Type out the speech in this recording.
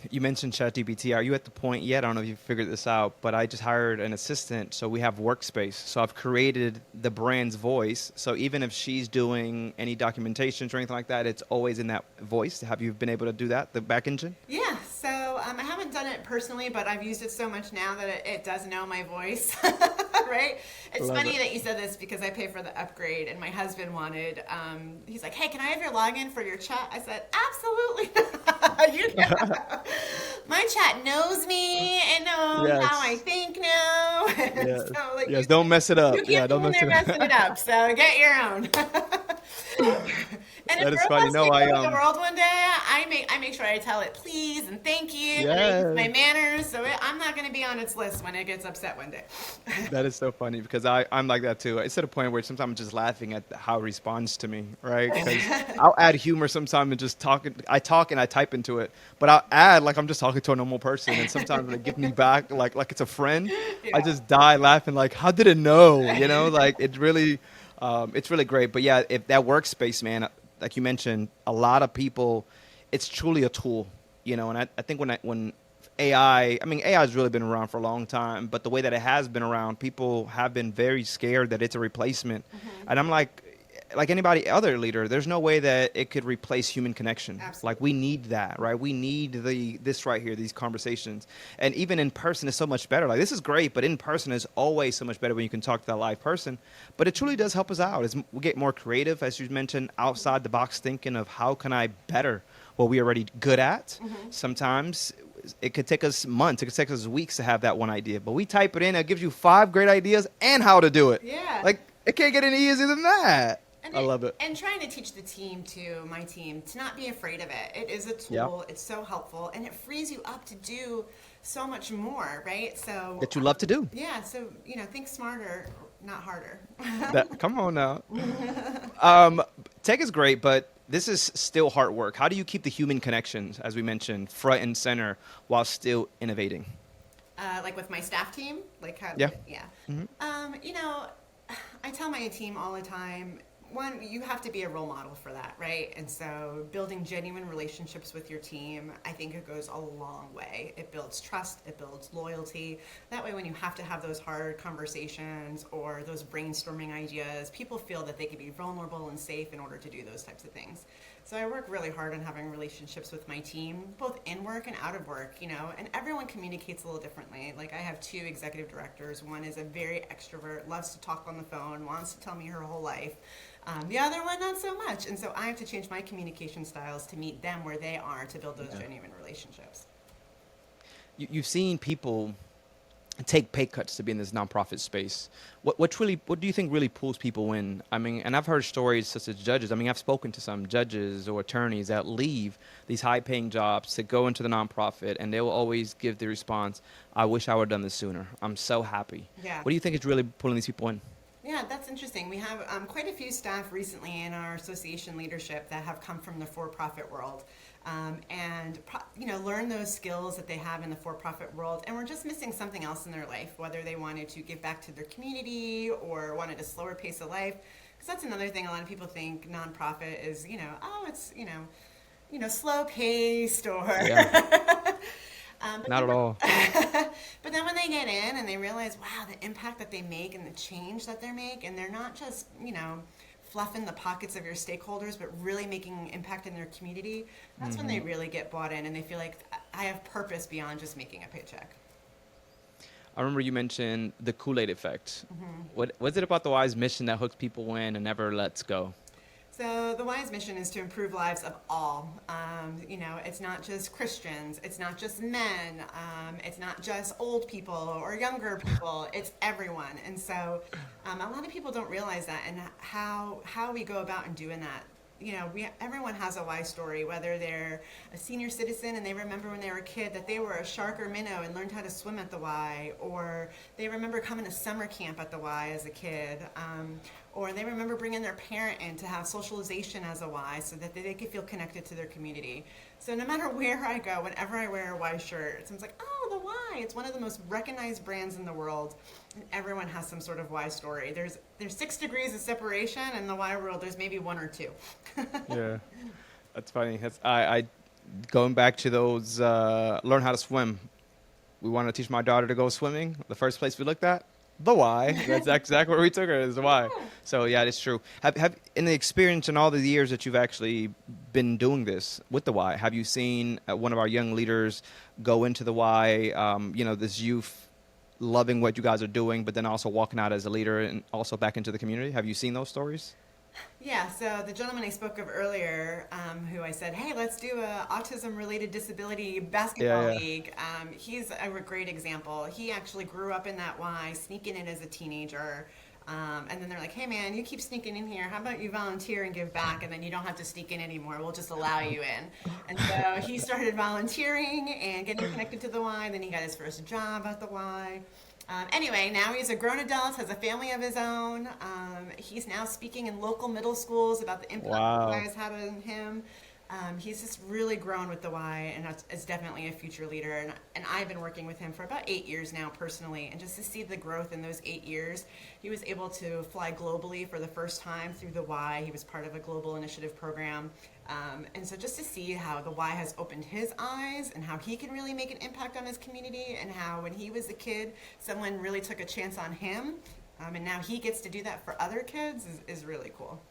You mentioned ChatGPT. Are you at the point yet? I don't know if you figured this out, but I just hired an assistant. So we have workspace. So I've created the brand's voice. So even if she's doing any documentations or anything like that, it's always in that voice. Have you been able to do that, the back engine? Yeah, so I haven't done it personally, but I've used it so much now that it does know my voice, right? It's Love funny it. that you said this because I pay for the upgrade, and my husband wanted. He's like, "Hey, can I have your login for your chat?" I said, "Absolutely, you can." My chat knows me and knows how I Yes. think now, and Yes. so like Yes. Don't mess it you up. Yeah. can't be Don't in mess there it messing it up. up. So get your own. And if That is we're funny. supposed to No, take I over the world one day, I make sure I tell it please and thank you, and I use my yes. manners. So I'm not going to be on its list when it gets upset one day. That is so funny because I'm like that too. It's at a point where sometimes I'm just laughing at how it responds to me, right? Because I'll add humor sometimes and just talk. I talk and I type into it, but I'll add like I'm just talking to a normal person. And sometimes when they give me back like it's a friend, I Yeah. just die laughing like, how did it know? Like it's really great. But yeah, if that workspace, man, like you mentioned, a lot of people, it's truly a tool, and I think when AI, I mean, AI has really been around for a long time, but the way that it has been around, people have been very scared that it's a replacement. Hmm. And I'm like anybody other leader, there's no way that it could replace human connection. Like we Absolutely. need that, right? We need this right here, these conversations. And even in person is so much better. Like this is great, but in person is always so much better when you can talk to that live person. But it truly does help us out. We get more creative, as you mentioned, outside the box thinking of how can I better what we already good at. Hmm. Sometimes it could take us months, it could take us weeks to have that one idea. But we type it in, it gives you 5 great ideas and how to do it. Yeah. Like it can't get any easier than that. I love it. And trying to teach the team to my team to not be afraid of it. It is a Yeah. tool. It's so helpful, and it frees you up to do so much more, right? So That you love to do. yeah. So think smarter, not harder. That come on now. Tech is great, but this is still hard work. How do you keep the human connections, as we mentioned, front and center while still innovating? Like with my staff team, like how, Yeah. yeah. Hmm. Um, you know, I tell my team all the time, one, you have to be a role model for that, right? And so building genuine relationships with your team, I think it goes a long way. It builds trust, it builds loyalty. That way, when you have to have those hard conversations or those brainstorming ideas, people feel that they can be vulnerable and safe in order to do those types of things. So I work really hard on having relationships with my team, both in work and out of work, and everyone communicates a little differently. Like I have two executive directors. One is a very extrovert, loves to talk on the phone, wants to tell me her whole life. The other one, not so much. And so I have to change my communication styles to meet them where they are to build those Yeah. genuine relationships. You've seen people take pay cuts to be in this nonprofit space. What do you think really pulls people in? I mean, and I've heard stories such as judges. I mean, I've spoken to some judges or attorneys that leave these high paying jobs to go into the nonprofit, and they will always give the response, I wish I would have done this sooner. I'm so happy. Yeah. What do you think is really pulling these people in? Yeah, that's interesting. We have quite a few staff recently in our association leadership that have come from the for-profit world, and learn those skills that they have in the for-profit world, and we're just missing something else in their life, whether they wanted to give back to their community or wanted a slower pace of life. Because that's another thing. A lot of people think nonprofit is, oh, it's slow paced or. Yeah, But not then, at all. but then when they get in and they realize, wow, the impact that they make and the change that they make, and they're not just, fluffing the pockets of your stakeholders, but really making an impact in their community, that's when they really get bought in and they feel like I have purpose beyond just making a paycheck. I remember you mentioned the Kool-Aid effect. Hmm. What was it about the Wise mission that hooks people in and never lets go? So the WISE mission is to improve lives of all. It's not just Christians, it's not just men, it's not just old people or younger people. It's everyone. And so a lot of people don't realize that and how we go about in doing that. Everyone has a WISE story, whether they're a senior citizen and they remember when they were a kid that they were a shark or minnow and learned how to swim at the Y, or they remember coming to summer camp at the Y as a kid, or they remember bringing their parent in to have socialization as a Y so that they could feel connected to their community. So no matter where I go, whenever I wear a Y shirt, someone's like, oh, the Y. It's one of the most recognized brands in the world. And everyone has some sort of Y story. There's 6 degrees of separation in the Y world. There's maybe one or two. Yeah, that's funny. Going back to those, learn how to swim. We wanted to teach my daughter to go swimming. The first place we looked at, the Y. That's exactly where we took her, is the Y. Yeah. So yeah, it's true. Have in the experience and all the years that you've actually been doing this with the Y, have you seen one of our young leaders go into the Y? This youth loving what you guys are doing, but then also walking out as a leader and also back into the community. Have you seen those stories? Yeah, so the gentleman I spoke of earlier, who I said, hey, let's do a autism-related disability Yeah, basketball yeah. league. He's a great example. He actually grew up in that Y, sneaking in as a teenager. And then they're like, hey, man, you keep sneaking in here. How about you volunteer and give back, and then you don't have to sneak in anymore. We'll just allow you in. And so he started volunteering and getting connected to the Y. Then he got his first job at the Y. Anyway, now he's a grown adult, has a family of his own. He's now speaking in local middle schools about the impact the Y Wow. has had on him. He's just really grown with the Y, and is definitely a future leader. And I've been working with him for about 8 years now personally. And just to see the growth in those 8 years, he was able to fly globally for the first time through the Y. He was part of a global initiative program. And so just to see how the Y has opened his eyes and how he can really make an impact on his community, and how when he was a kid, someone really took a chance on him. And now he gets to do that for other kids is really cool.